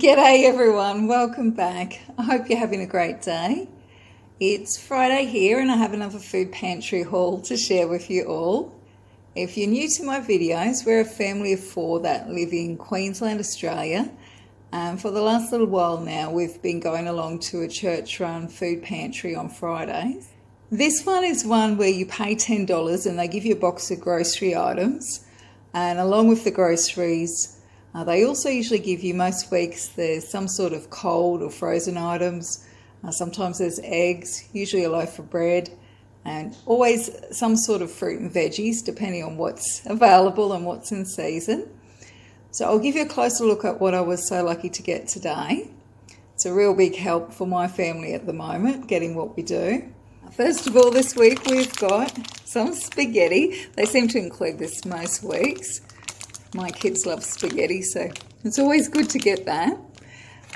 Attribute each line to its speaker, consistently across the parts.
Speaker 1: G'day everyone, welcome back. I hope you're having a great day. It's Friday here and I have another food pantry haul to share with you all. If you're new to my videos, we're a family of 4 that live in Queensland, Australia. For the last little while now, we've been going along to a church-run food pantry on Fridays. This one is one where you pay $10 and they give you a box of grocery items. And along with the groceries, they also usually give you, most weeks, there's some sort of cold or frozen items. Sometimes there's eggs, usually a loaf of bread, and always some sort of fruit and veggies, depending on what's available and what's in season. So I'll give you a closer look at what I was so lucky to get today. It's a real big help for my family at the moment, getting what we do. First of all, this week we've got some spaghetti. They seem to include this most weeks. My kids love spaghetti, so it's always good to get that.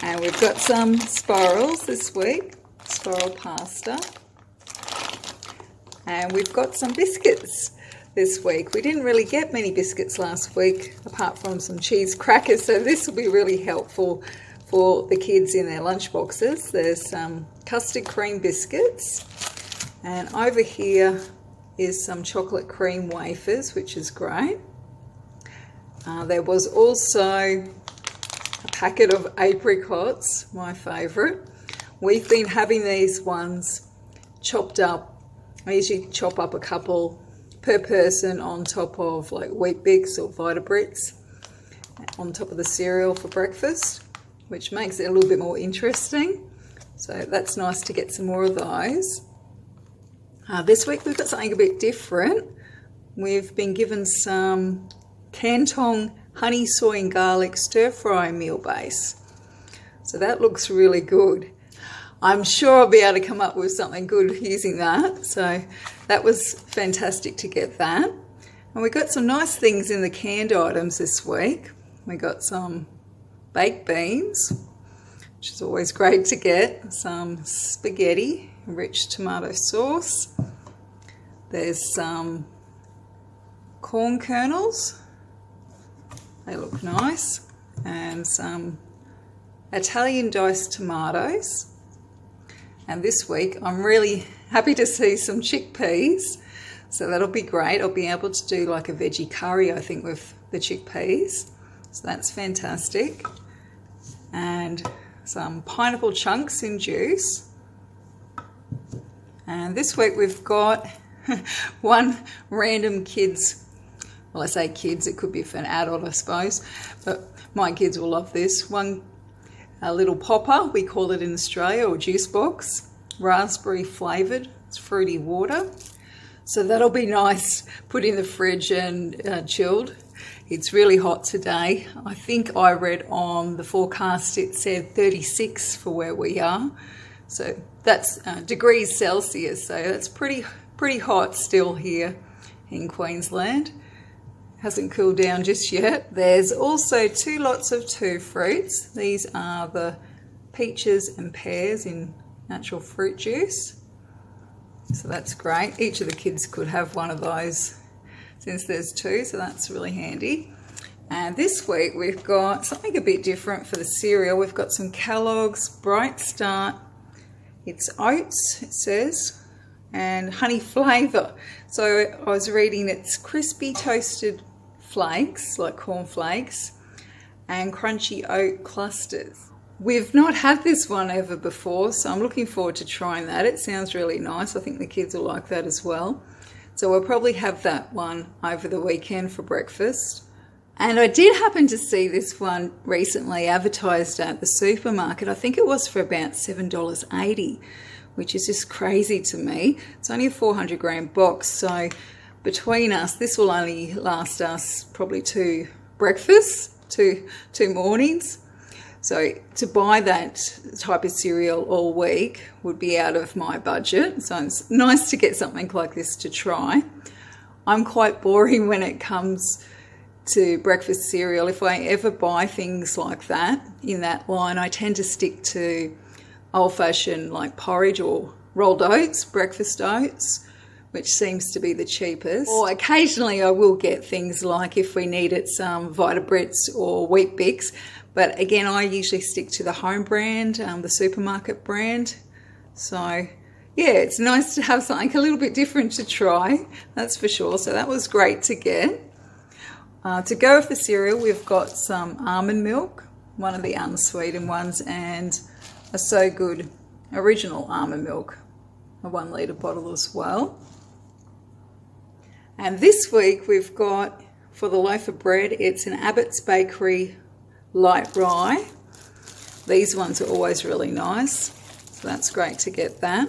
Speaker 1: And we've got some spirals this week, spiral pasta. And we've got some biscuits this week. We didn't really get many biscuits last week, apart from some cheese crackers, so this will be really helpful for the kids in their lunch boxes. There's some custard cream biscuits, and over here is some chocolate cream wafers, which is great. There was also a packet of apricots, my favourite. We've been having these ones chopped up. I usually chop up a couple per person on top of like Wheat Bix or Vita Brits on top of the cereal for breakfast, which makes it a little bit more interesting. So that's nice to get some more of those. This week we've got something a bit different. We've been given some Canton honey, soy and garlic stir-fry meal base. So that looks really good. I'm sure I'll be able to come up with something good using that. So that was fantastic to get that. And we got some nice things in the canned items this week. We got some baked beans, which is always great to get. Some spaghetti, rich tomato sauce. There's some corn kernels. They look nice. And some Italian diced tomatoes. And this week I'm really happy to see some chickpeas. So that'll be great. I'll be able to do like a veggie curry, I think, with the chickpeas. So that's fantastic. And some pineapple chunks in juice. And this week we've got one random kids, well, I say kids, it could be for an adult, I suppose, but my kids will love this. A little popper, we call it in Australia, or juice box, raspberry flavoured, it's fruity water. So that'll be nice, put in the fridge and chilled. It's really hot today. I think I read on the forecast it said 36 for where we are. So that's degrees Celsius, so that's pretty hot still here in Queensland. Hasn't cooled down just yet. There's also 2 lots of 2 fruits. These are the peaches and pears in natural fruit juice. So that's great. Each of the kids could have one of those since there's 2, so that's really handy. And this week we've got something a bit different for the cereal. We've got some Kellogg's Bright Start. It's oats, it says, and honey flavour. So I was reading it's crispy toasted flakes, like corn flakes, and crunchy oat clusters. We've not had this one ever before, so I'm looking forward to trying that. It sounds really nice. I think the kids will like that as well. So we'll probably have that one over the weekend for breakfast. And I did happen to see this one recently advertised at the supermarket. I think it was for about $7.80, which is just crazy to me. It's only a 400 gram box, so between us, this will only last us probably 2 breakfasts, two mornings. So to buy that type of cereal all week would be out of my budget. So it's nice to get something like this to try. I'm quite boring when it comes to breakfast cereal. If I ever buy things like that in that line, I tend to stick to old-fashioned like porridge or rolled oats, breakfast oats, which seems to be the cheapest. Or occasionally I will get things like if we needed some Vita Brits or Wheat Bix, But again, I usually stick to the home brand, the supermarket brand. So yeah, it's nice to have something a little bit different to try, that's for sure. So that was great to get. To go with the cereal, we've got some almond milk, one of the unsweetened ones, and a So Good original almond milk, a 1 litre bottle as well. And this week we've got, for the loaf of bread, it's an Abbott's Bakery light rye. These ones are always really nice, so that's great to get that.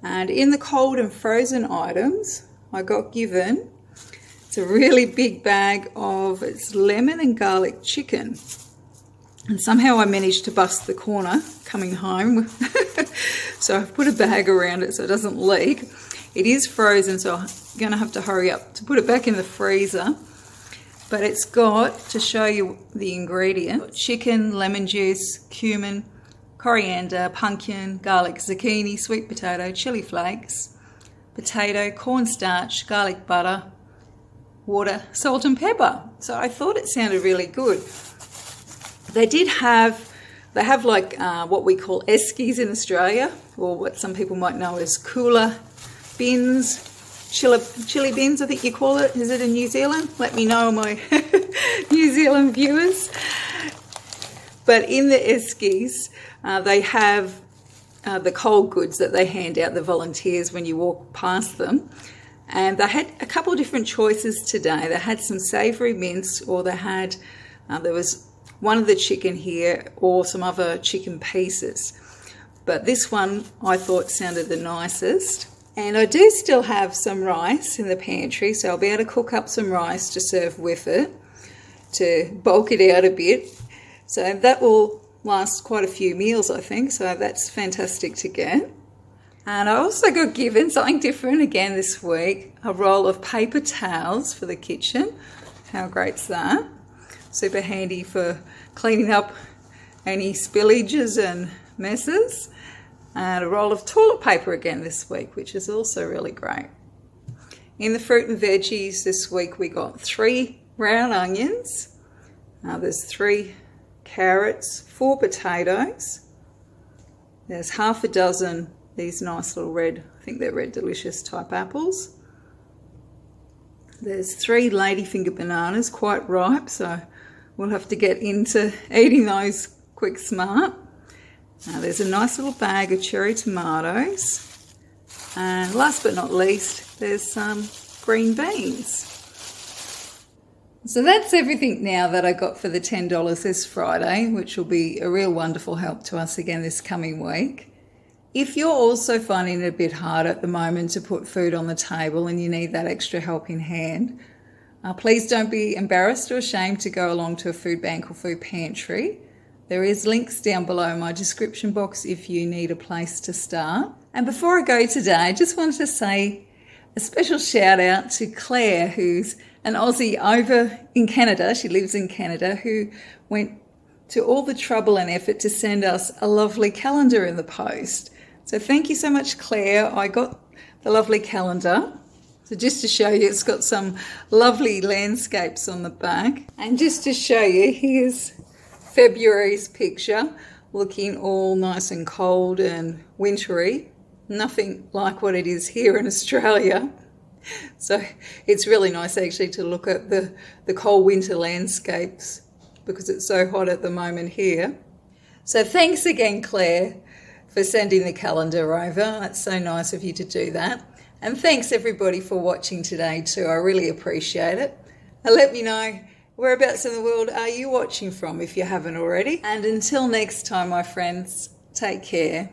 Speaker 1: And in the cold and frozen items, I got given, it's a really big bag of, it's lemon and garlic chicken. And somehow I managed to bust the corner coming home. So I've put a bag around it so it doesn't leak. It is frozen, so I'm going to have to hurry up to put it back in the freezer. But it's got, to show you the ingredient, chicken, lemon juice, cumin, coriander, pumpkin, garlic, zucchini, sweet potato, chili flakes, potato, cornstarch, garlic butter, water, salt and pepper. So I thought it sounded really good. They have like what we call eskies in Australia, or what some people might know as cooler bins, chili bins, I think you call it. Is it in New Zealand? Let me know, my New Zealand viewers. But in the eskies, they have the cold goods that they hand out, the volunteers, when you walk past them. And they had a couple of different choices today. They had some savoury mince, or they had, there was one of the chicken here, or some other chicken pieces. But this one I thought sounded the nicest. And I do still have some rice in the pantry, so I'll be able to cook up some rice to serve with it, to bulk it out a bit. So that will last quite a few meals, I think, so that's fantastic to get. And I also got given something different again this week, a roll of paper towels for the kitchen. How great's that? Super handy for cleaning up any spillages and messes. And a roll of toilet paper again this week, which is also really great. In the fruit and veggies this week, we got 3 round onions. There's 3 carrots, 4 potatoes. There's half a dozen these nice little red, I think they're red delicious type apples. There's 3 ladyfinger bananas, quite ripe, so we'll have to get into eating those quick smart. There's a nice little bag of cherry tomatoes. And last but not least, there's some green beans. So that's everything now that I got for the $10 this Friday, which will be a real wonderful help to us again this coming week. If you're also finding it a bit hard at the moment to put food on the table and you need that extra helping hand, please don't be embarrassed or ashamed to go along to a food bank or food pantry. There is links down below in my description box if you need a place to start. And before I go today, I just wanted to say a special shout out to Claire, who's an Aussie over in Canada. She lives in Canada, who went to all the trouble and effort to send us a lovely calendar in the post. So thank you so much, Claire. I got the lovely calendar. So just to show you, it's got some lovely landscapes on the back. And just to show you, here's February's picture, looking all nice and cold and wintry. Nothing like what it is here in Australia. So it's really nice actually to look at the cold winter landscapes, because it's so hot at the moment here. So thanks again, Claire, for sending the calendar over. That's so nice of you to do that. And thanks everybody for watching today too. I really appreciate it. And let me know whereabouts in the world are you watching from if you haven't already. And until next time, my friends, take care.